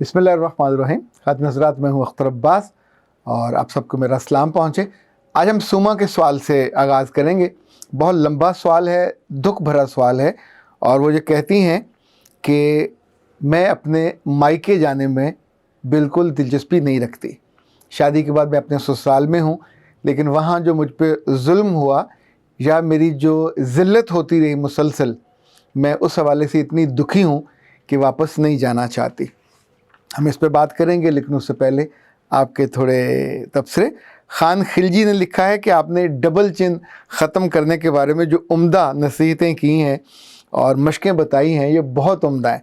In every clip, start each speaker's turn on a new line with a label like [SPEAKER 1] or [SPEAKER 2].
[SPEAKER 1] बिस्मिल्लाहिर्रहमानिर्रहीम। खातिन हज़रात, मैं हूँ अख्तर अब्बास और आप सबको मेरा सलाम पहुँचे। आज हम सुमा के सवाल से आगाज़ करेंगे। बहुत लंबा सवाल है, दुख भरा सवाल है, और वो ये कहती हैं कि मैं अपने मायके जाने में बिल्कुल दिलचस्पी नहीं रखती। शादी के बाद मैं अपने ससुराल में हूँ, लेकिन वहाँ जो मुझ पे जुल्म हुआ या मेरी जो ज़िल्लत होती रही मुसलसल, मैं उस हवाले से इतनी दुखी हूँ कि वापस नहीं जाना चाहती। हम इस पे बात करेंगे, लेकिन उससे पहले आपके थोड़े तबसरे। खान खिलजी ने लिखा है कि आपने डबल चिन ख़त्म करने के बारे में जो उम्दा नसीहतें की हैं और मशक़ें बताई हैं, ये बहुत उम्दा है।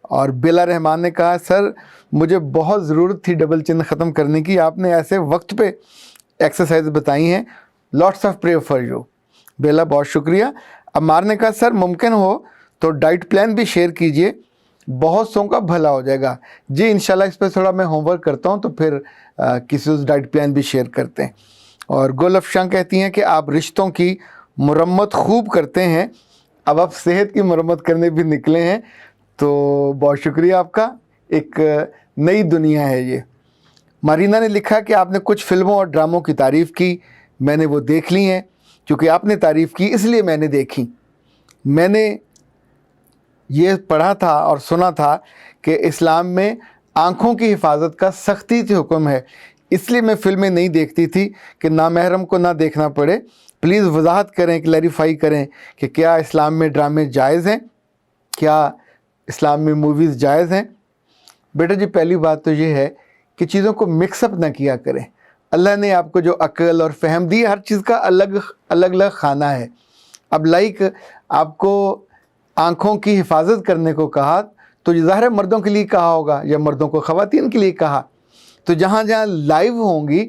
[SPEAKER 1] और बिला रहमान ने कहा, सर मुझे बहुत ज़रूरत थी डबल चिन ख़त्म करने की, आपने ऐसे वक्त पे एक्सरसाइज बताई हैं। Lots of pray for you Bela, बहुत शुक्रिया। अम्मार ने कहा, सर मुमकिन हो तो डाइट प्लान भी शेयर कीजिए, बहुत सौ का भला हो जाएगा। जी इंशाल्लाह, इस पर थोड़ा मैं होमवर्क करता हूँ, तो फिर किसी उस डाइट प्लान भी शेयर करते हैं। और गुल अफशां कहती हैं कि आप रिश्तों की मुरम्मत खूब करते हैं, अब आप सेहत की मुरम्मत करने भी निकले हैं, तो बहुत शुक्रिया आपका। एक नई दुनिया है ये। मारीना ने लिखा कि आपने कुछ फिल्मों और ड्रामों की तारीफ़ की, मैंने वो देख ली हैं, क्योंकि आपने तारीफ़ की इसलिए मैंने देखी। मैंने ये पढ़ा था और सुना था कि इस्लाम में आँखों की हिफाजत का सख्ती से हुक्म है, इसलिए मैं फ़िल्में नहीं देखती थी कि नामहरम को ना देखना पड़े। प्लीज़ वजाहत करें, क्लैरिफाई करें कि क्या इस्लाम में ड्रामे जायज़ हैं, क्या इस्लाम में मूवीज़ जायज़ हैं। बेटा जी, पहली बात तो ये है कि चीज़ों को मिक्सअप ना किया करें। अल्लाह ने आपको जो अक्ल और फ़हम दी, हर चीज़ का अलग अलग खाना है। अब आपको आँखों की हिफाजत करने को कहा, तो ज़ाहिर मर्दों के लिए कहा होगा या मर्दों को ख़वातीन के लिए कहा। तो जहाँ जहाँ लाइव होंगी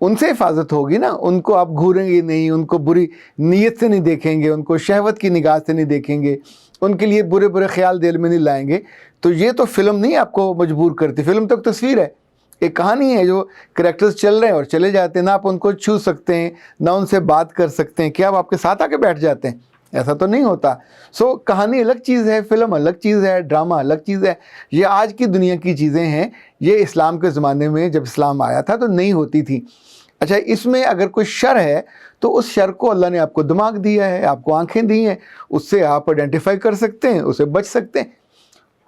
[SPEAKER 1] उनसे हिफाजत होगी ना, उनको आप घूरेंगे नहीं, उनको बुरी नीयत से नहीं देखेंगे, उनको शहवत की निगाह से नहीं देखेंगे, उनके लिए बुरे बुरे ख्याल दिल में नहीं लाएंगे। तो ये तो फ़िल्म नहीं आपको मजबूर करती, फ़िल्म तो तस्वीर है, एक कहानी है, जो करैक्टर्स चल रहे हैं और चले जाते हैं। ना आप उनको छू सकते हैं, ना उनसे बात कर सकते हैं। क्या आप आपके साथ आके बैठ जाते हैं? ऐसा तो नहीं होता। कहानी अलग चीज़ है, फ़िल्म अलग चीज़ है, ड्रामा अलग चीज़ है। ये आज की दुनिया की चीज़ें हैं, ये इस्लाम के ज़माने में जब इस्लाम आया था तो नहीं होती थी। अच्छा, इसमें अगर कोई शर है तो उस शर को अल्लाह ने आपको दिमाग दिया है, आपको आँखें दी हैं, उससे आप आइडेंटिफाई कर सकते हैं, उससे बच सकते हैं।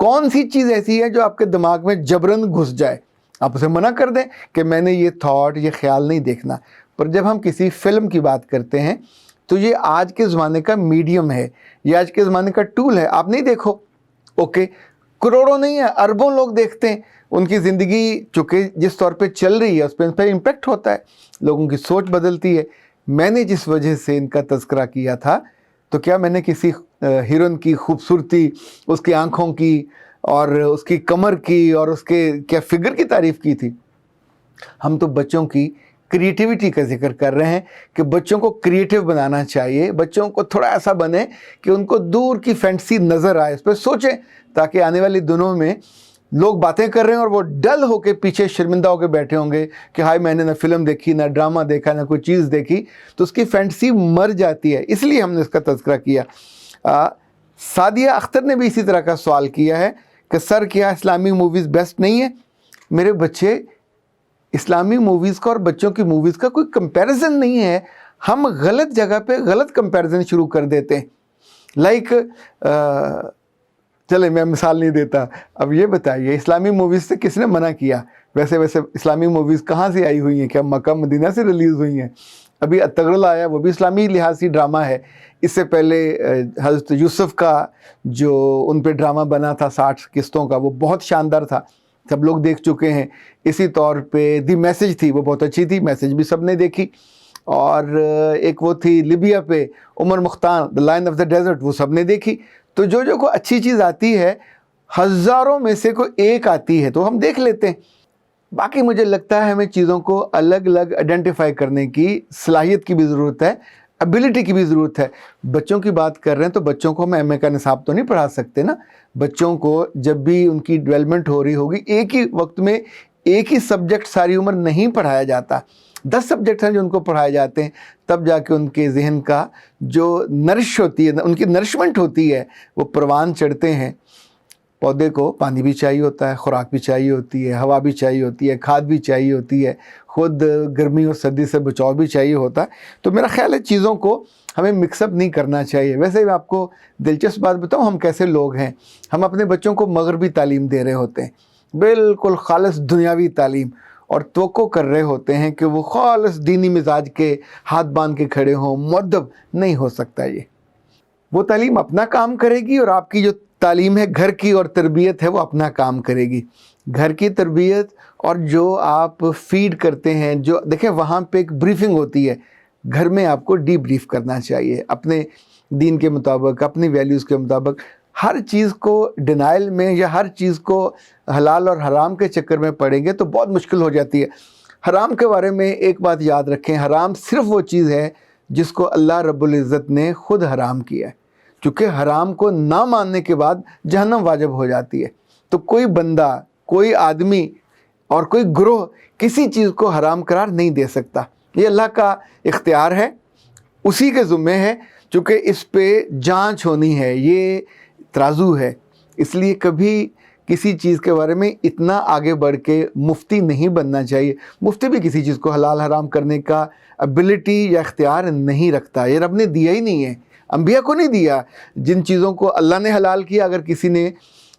[SPEAKER 1] कौन सी चीज़ ऐसी है जो आपके दिमाग में जबरन घुस जाए, आप उसे मना कर दें कि मैंने ये थॉट, ये ख्याल नहीं देखना। पर जब हम किसी फ़िल्म की बात करते हैं तो ये आज के ज़माने का मीडियम है, ये आज के ज़माने का टूल है। आप नहीं देखो, ओके, करोड़ों नहीं है, अरबों लोग देखते हैं। उनकी ज़िंदगी चूँकि जिस तौर पे चल रही है उस पर इम्पेक्ट होता है, लोगों की सोच बदलती है। मैंने जिस वजह से इनका तज़किरा किया था, तो क्या मैंने किसी हीरोइन की खूबसूरती, उसकी आँखों की और उसकी कमर की और उसके क्या फिगर की तारीफ़ की थी? हम तो बच्चों की क्रिएटिविटी का जिक्र कर रहे हैं कि बच्चों को क्रिएटिव बनाना चाहिए, बच्चों को थोड़ा ऐसा बने कि उनको दूर की फैंटेसी नज़र आए, इस पर सोचें, ताकि आने वाले दिनों में लोग बातें कर रहे हैं और वो डल होके पीछे शर्मिंदा होकर बैठे होंगे कि हाय मैंने ना फिल्म देखी, ना ड्रामा देखा, ना कोई चीज़ देखी, तो उसकी फैंटेसी मर जाती है। इसलिए हमने इसका तज़किरा किया। सादिया अख्तर ने भी इसी तरह का सवाल किया है कि सर क्या इस्लामी मूवीज़ बेस्ट नहीं है? मेरे बच्चे, इस्लामी मूवीज़ का और बच्चों की मूवीज़ का कोई कंपैरिजन नहीं है। हम गलत जगह पे गलत कंपैरिजन शुरू कर देते हैं। चले मैं मिसाल नहीं देता। अब ये बताइए, इस्लामी मूवीज़ से किसने मना किया? वैसे इस्लामी मूवीज़ कहाँ से आई हुई हैं? क्या मक्का मदीना से रिलीज़ हुई हैं? अभी अतगरल आया, वो भी इस्लामी लिहाज से ड्रामा है। इससे पहले हज़रत यूसुफ़ का जो उन पे ड्रामा बना था 60 किस्तों का, वो बहुत शानदार था, सब लोग देख चुके हैं। इसी तौर पे दी मैसेज थी, वो बहुत अच्छी थी, मैसेज भी सब ने देखी। और एक वो थी लिबिया पे, Omar Mukhtar, the lion of the desert, वो सब ने देखी। तो जो कोई अच्छी चीज़ आती है, हज़ारों में से कोई एक आती है तो हम देख लेते हैं। बाकी मुझे लगता है हमें चीज़ों को अलग अलग आइडेंटिफाई करने की सलाहियत की भी ज़रूरत है, एबिलिटी की भी ज़रूरत है। बच्चों की बात कर रहे हैं तो बच्चों को हम एमए का निसाब तो नहीं पढ़ा सकते ना। बच्चों को जब भी उनकी डेवलपमेंट हो रही होगी, एक ही वक्त में एक ही सब्जेक्ट सारी उम्र नहीं पढ़ाया जाता, 10 सब्जेक्ट हैं जो उनको पढ़ाए जाते हैं, तब जाके उनके जहन का जो नरिश होती है, उनकी नरिशमेंट होती है, वो परवान चढ़ते हैं। पौधे को पानी भी चाहिए होता है, खुराक भी चाहिए होती है, हवा भी चाहिए होती है, खाद भी चाहिए होती है, खुद गर्मी और सर्दी से बचाव भी चाहिए होता है। तो मेरा ख्याल है चीज़ों को हमें मिक्सअप नहीं करना चाहिए। वैसे मैं आपको दिलचस्प बात बताऊं, हम कैसे लोग हैं, हम अपने बच्चों को मगरबी तालीम दे रहे होते हैं, बिल्कुल खालिस दुनियावी तालीम, और तवक्को कर रहे होते हैं कि वो खालिस दीनी मिजाज के हाथ बांध के खड़े हों। मुअद्दब नहीं हो सकता ये। वो तालीम अपना काम करेगी और आपकी जो तालीम है घर की और तरबियत है वो अपना काम करेगी। घर की तरबियत और जो आप फीड करते हैं, जो देखें वहाँ पे एक ब्रीफिंग होती है, घर में आपको डीब्रीफ करना चाहिए अपने दीन के मुताबिक, अपनी वैल्यूज़ के मुताबिक। हर चीज़ को डिनाइल में या हर चीज़ को हलाल और हराम के चक्कर में पड़ेंगे तो बहुत मुश्किल हो जाती है। हराम के बारे में एक बात याद रखें, हराम सिर्फ वो चीज़ है जिसको अल्लाह रब्बुल इज़्ज़त ने ख़ुद हराम किया है, क्योंकि हराम को ना मानने के बाद जहन्नम वाजिब हो जाती है। तो कोई बंदा, कोई आदमी और कोई ग्रोह किसी चीज़ को हराम करार नहीं दे सकता। ये अल्लाह का इख्तियार है, उसी के ज़ुम्मे है, चूँकि इस पे जांच होनी है, ये तराजू है। इसलिए कभी किसी चीज़ के बारे में इतना आगे बढ़ के मुफ्ती नहीं बनना चाहिए। मुफ्ती भी किसी चीज़ को हलाल हराम करने का एबिलिटी या इख्तियार नहीं रखता, ये रब ने दिया ही नहीं है, अंबिया को नहीं दिया। जिन चीज़ों को अल्लाह ने हलाल किया, अगर किसी ने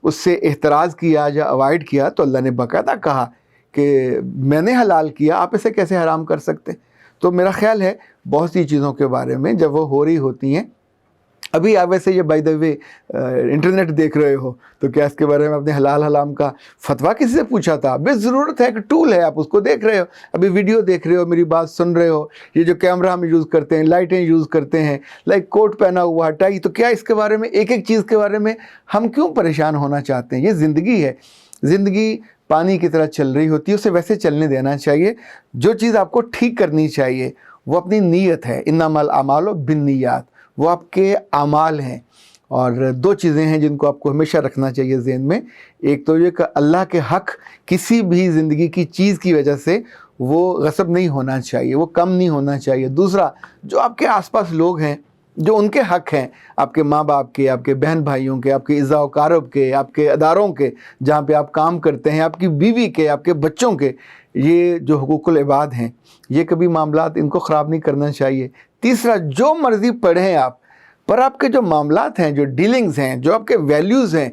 [SPEAKER 1] उससे एहतराज़ किया या अवॉइड किया तो अल्लाह ने बाकायदा कहा कि मैंने हलाल किया, आप इसे कैसे हराम कर सकते। तो मेरा ख्याल है बहुत सी चीज़ों के बारे में जब वो हो रही होती हैं, अभी आप वैसे ये बाय द वे इंटरनेट देख रहे हो तो क्या इसके बारे में आपने हलाल हराम का फतवा किसी से पूछा था? बस ज़रूरत है, एक टूल है, आप उसको देख रहे हो, अभी वीडियो देख रहे हो, मेरी बात सुन रहे हो, ये जो कैमरा हम यूज़ करते हैं, लाइटें यूज़ करते हैं, लाइक कोट पहना हुआ, टाई, तो क्या इसके बारे में एक एक चीज़ के बारे में हम क्यों परेशान होना चाहते हैं? ये ज़िंदगी है, ज़िंदगी पानी की तरह चल रही होती है, उसे वैसे चलने देना चाहिए। जो चीज़ आपको ठीक करनी चाहिए वो अपनी नीयत है, इन्नमल अमालु बिन्नियात, वो आपके अमाल हैं। और दो चीज़ें हैं जिनको आपको हमेशा रखना चाहिए ज़हन में, एक तो ये कि अल्लाह के हक़ किसी भी ज़िंदगी की चीज़ की वजह से वो गसब नहीं होना चाहिए, वो कम नहीं होना चाहिए। दूसरा, जो आपके आसपास लोग हैं, जो उनके हक़ हैं, आपके माँ बाप के, आपके बहन भाइयों के, आपके इज़्ज़ा व कारब के, आपके अदारों के जहाँ पे आप काम करते हैं, आपकी बीवी के, आपके बच्चों के, ये जो हुकूकुल इबाद हैं, ये कभी मामलात इनको ख़राब नहीं करना चाहिए। तीसरा, जो मर्ज़ी पढ़ें आप, पर आपके जो मामलात हैं, जो डीलिंग्स हैं, जो आपके वैल्यूज़ हैं,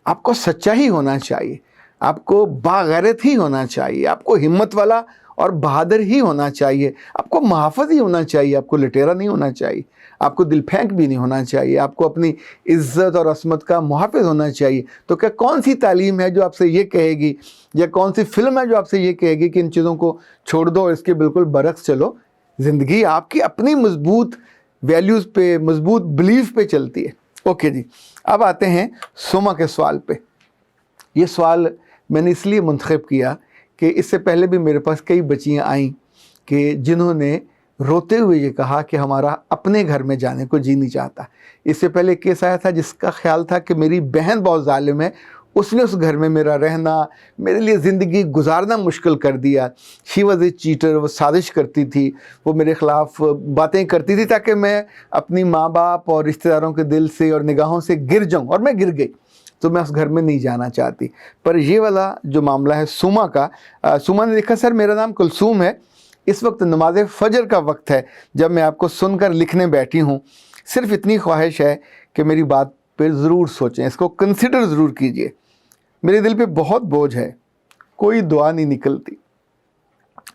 [SPEAKER 1] आपको सच्चा ही होना चाहिए, आपको बागैरत ही होना चाहिए, आपको हिम्मत वाला और बहादुर ही होना चाहिए, आपको मुहाफ़िज़ ही होना चाहिए, आपको लुटेरा नहीं होना चाहिए, आपको दिल फेंक भी नहीं होना चाहिए, आपको अपनी इज़्ज़त और असमत का मुहाफ़िज़ होना चाहिए। तो क्या कौन सी तालीम है जो आपसे ये कहेगी, या कौन सी फ़िल्म है जो आपसे ये कहेगी कि इन चीज़ों को छोड़ दो और इसके बिल्कुल बरक्स चलो? ज़िंदगी आपकी अपनी मजबूत वैल्यूज़ पे, मजबूत बिलीफ पे चलती है। ओके जी, अब आते हैं सुमा के सवाल पे। ये सवाल मैंने इसलिए मुंतखब किया कि इससे पहले भी मेरे पास कई बच्चियाँ आईं कि जिन्होंने रोते हुए ये कहा कि हमारा अपने घर में जाने को जी नहीं चाहता। इससे पहले एक केस आया था जिसका ख्याल था कि मेरी बहन बहुत ज़ालिम है, उसने उस घर में मेरा रहना, मेरे लिए ज़िंदगी गुजारना मुश्किल कर दिया। शी वॉज ए चीटर, वो साजिश करती थी, वो मेरे ख़िलाफ़ बातें करती थी ताकि मैं अपनी माँ बाप और रिश्तेदारों के दिल से और निगाहों से गिर जाऊँ, और मैं गिर गई। तो मैं उस घर में नहीं जाना चाहती। पर ये वाला जो मामला है सुमा का, सुमा ने लिखा, सर मेरा नाम कुलसूम है, इस वक्त नमाज फ़जर का वक्त है जब मैं आपको सुनकर लिखने बैठी हूँ। सिर्फ़ इतनी ख्वाहिश है कि मेरी बात पे ज़रूर सोचें, इसको कंसिडर ज़रूर कीजिए। मेरे दिल पे बहुत बोझ है, कोई दुआ नहीं निकलती।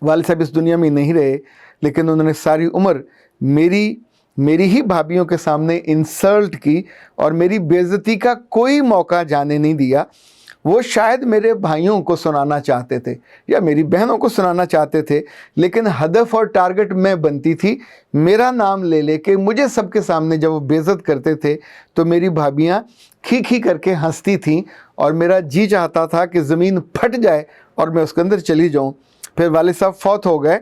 [SPEAKER 1] वालिद साहब इस दुनिया में नहीं रहे, लेकिन उन्होंने सारी उम्र मेरी ही भाभीयों के सामने इंसल्ट की और मेरी बेइज्जती का कोई मौका जाने नहीं दिया। वो शायद मेरे भाइयों को सुनाना चाहते थे या मेरी बहनों को सुनाना चाहते थे, लेकिन हदफ और टारगेट मैं बनती थी। मेरा नाम ले लेके मुझे सबके सामने जब वो बेइज्जत करते थे तो मेरी भाभियाँ खी खी करके हंसती थीं और मेरा जी चाहता था कि ज़मीन फट जाए और मैं उसके अंदर चली जाऊँ। फिर वालिद साहब फौत हो गए,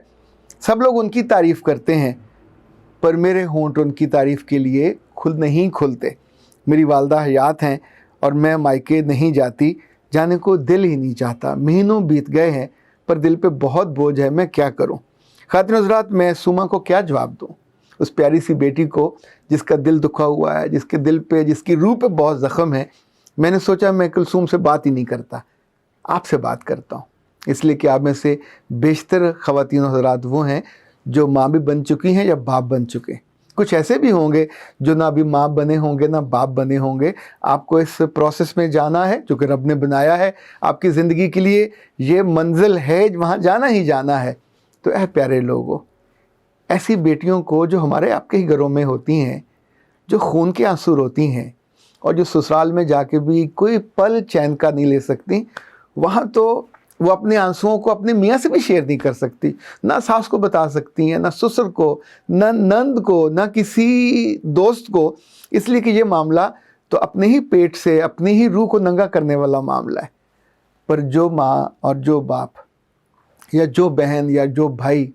[SPEAKER 1] सब लोग उनकी तारीफ़ करते हैं, पर मेरे होंठ उनकी तारीफ़ के लिए खुद नहीं खुलते। मेरी वालदा हयात हैं और मैं मायके नहीं जाती, जाने को दिल ही नहीं चाहता। महीनों बीत गए हैं पर दिल पे बहुत बोझ है, मैं क्या करूं? खातिन हज़रात, मैं सुमा को क्या जवाब दूं? उस प्यारी सी बेटी को जिसका दिल दुखा हुआ है, जिसके दिल पे, जिसकी रूह पे बहुत ज़ख्म है। میں نے سوچا میں کلثوم سے بات ہی نہیں کرتا، آپ سے بات کرتا ہوں، اس لیے کہ آپ میں سے بیشتر خواتین و حضرات وہ ہیں جو ماں بھی بن چکی ہیں یا باپ بن چکے ہیں۔ کچھ ایسے بھی ہوں گے جو نہ ابھی ماں بنے ہوں گے نہ باپ بنے ہوں گے۔ آپ کو اس پروسیس میں جانا ہے جو کہ رب نے بنایا ہے آپ کی زندگی کے لیے، یہ منزل ہے، وہاں جانا ہی جانا ہے۔ تو اے پیارے لوگوں، ایسی بیٹیوں کو جو ہمارے آپ کے ہی گھروں میں ہوتی ہیں، جو خون کے آنسو روتی ہیں اور جو سسرال میں جا کے بھی کوئی پل چین کا نہیں لے سکتی، وہاں تو وہ اپنے آنسوؤں کو اپنے میاں سے بھی شیئر نہیں کر سکتی، نہ ساس کو بتا سکتی ہیں، نہ سسر کو، نہ نند کو، نہ کسی دوست کو، اس لیے کہ یہ معاملہ تو اپنے ہی پیٹ سے اپنی ہی روح کو ننگا کرنے والا معاملہ ہے۔ پر جو ماں اور جو باپ یا جو بہن یا جو بھائی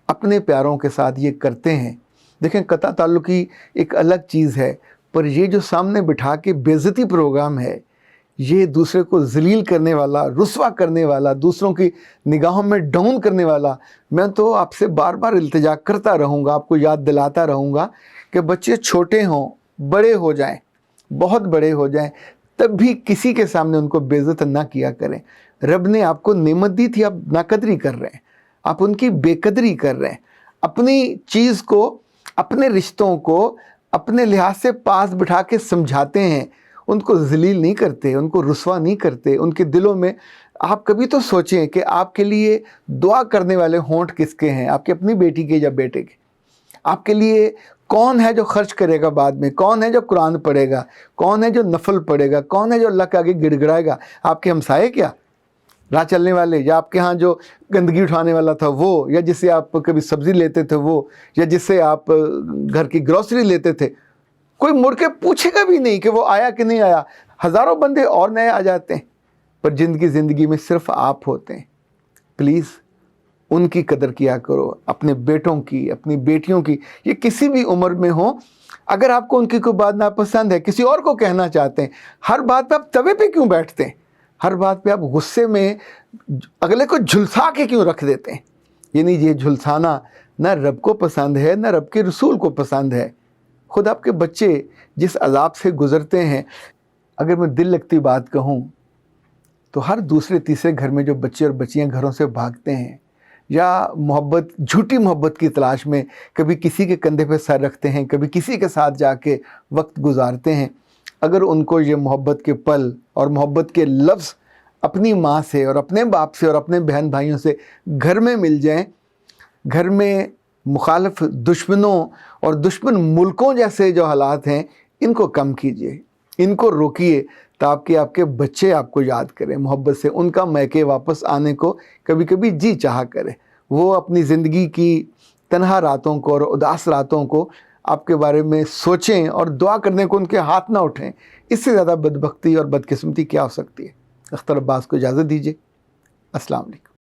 [SPEAKER 1] اپنے پیاروں کے ساتھ یہ کرتے ہیں، دیکھیں قطع تعلقی ایک الگ چیز ہے، پر یہ جو سامنے بٹھا کے بے عزتی پروگرام ہے، یہ دوسرے کو ذلیل کرنے والا، رسوا کرنے والا، دوسروں کی نگاہوں میں ڈاؤن کرنے والا، میں تو آپ سے بار بار التجا کرتا رہوں گا، آپ کو یاد دلاتا رہوں گا کہ بچے چھوٹے ہوں، بڑے ہو جائیں، بہت بڑے ہو جائیں، تب بھی کسی کے سامنے ان کو بے عزت نہ کیا کریں۔ رب نے آپ کو نعمت دی تھی، آپ ناقدری کر رہے ہیں، آپ ان کی بے قدری کر رہے ہیں، اپنی چیز کو، اپنے رشتوں کو اپنے لحاظ سے پاس بٹھا کے سمجھاتے ہیں، ان کو ذلیل نہیں کرتے، ان کو رسوا نہیں کرتے۔ ان کے دلوں میں آپ کبھی تو سوچیں کہ آپ کے لیے دعا کرنے والے ہونٹ کس کے ہیں، آپ کی اپنی بیٹی کے یا بیٹے کے؟ آپ کے لیے کون ہے جو خرچ کرے گا بعد میں؟ کون ہے جو قرآن پڑھے گا؟ کون ہے جو نفل پڑھے گا؟ کون ہے جو اللہ کے آگے گڑ گڑائے گا؟ آپ کے ہمسائے کیا؟ راہ چلنے والے، یا آپ کے ہاں جو گندگی اٹھانے والا تھا وہ، یا جس سے آپ کبھی سبزی لیتے تھے وہ، یا جس سے آپ گھر کی گروسری لیتے تھے؟ کوئی مڑ کے پوچھے گا بھی نہیں کہ وہ آیا کہ نہیں آیا۔ ہزاروں بندے اور نئے آ جاتے ہیں، پر جن کی زندگی میں صرف آپ ہوتے ہیں۔ پلیز ان کی قدر کیا کرو، اپنے بیٹوں کی، اپنی بیٹیوں کی، یہ کسی بھی عمر میں ہوں۔ اگر آپ کو ان کی کوئی بات ناپسند ہے، کسی اور کو کہنا چاہتے ہیں، ہر بات پہ آپ توے پہ کیوں بیٹھتے ہیں؟ ہر بات پہ آپ غصے میں اگلے کو جھلسا کے کیوں رکھ دیتے ہیں؟ یعنی یہ جھلسانا نہ رب کو پسند ہے، نہ رب کے رسول کو پسند ہے۔ خود آپ کے بچے جس عذاب سے گزرتے ہیں، اگر میں دل لگتی بات کہوں تو ہر دوسرے تیسرے گھر میں جو بچے اور بچیاں گھروں سے بھاگتے ہیں، یا محبت، جھوٹی محبت کی تلاش میں کبھی کسی کے کندھے پہ سر رکھتے ہیں، کبھی کسی کے ساتھ جا کے وقت گزارتے ہیں، اگر ان کو یہ محبت کے پل اور محبت کے لفظ اپنی ماں سے اور اپنے باپ سے اور اپنے بہن بھائیوں سے گھر میں مل جائیں، گھر میں مخالف دشمنوں اور دشمن ملکوں جیسے جو حالات ہیں، ان کو کم کیجئے، ان کو روکیے، تاکہ آپ کے بچے آپ کو یاد کریں محبت سے، ان کا میکے واپس آنے کو کبھی کبھی جی چاہا کرے، وہ اپنی زندگی کی تنہا راتوں کو اور اداس راتوں کو آپ کے بارے میں سوچیں اور دعا کرنے کو ان کے ہاتھ نہ اٹھیں۔ اس سے زیادہ بدبختی اور بدقسمتی کیا ہو سکتی ہے؟ اختر عباس کو اجازت دیجیے۔ السلام علیکم۔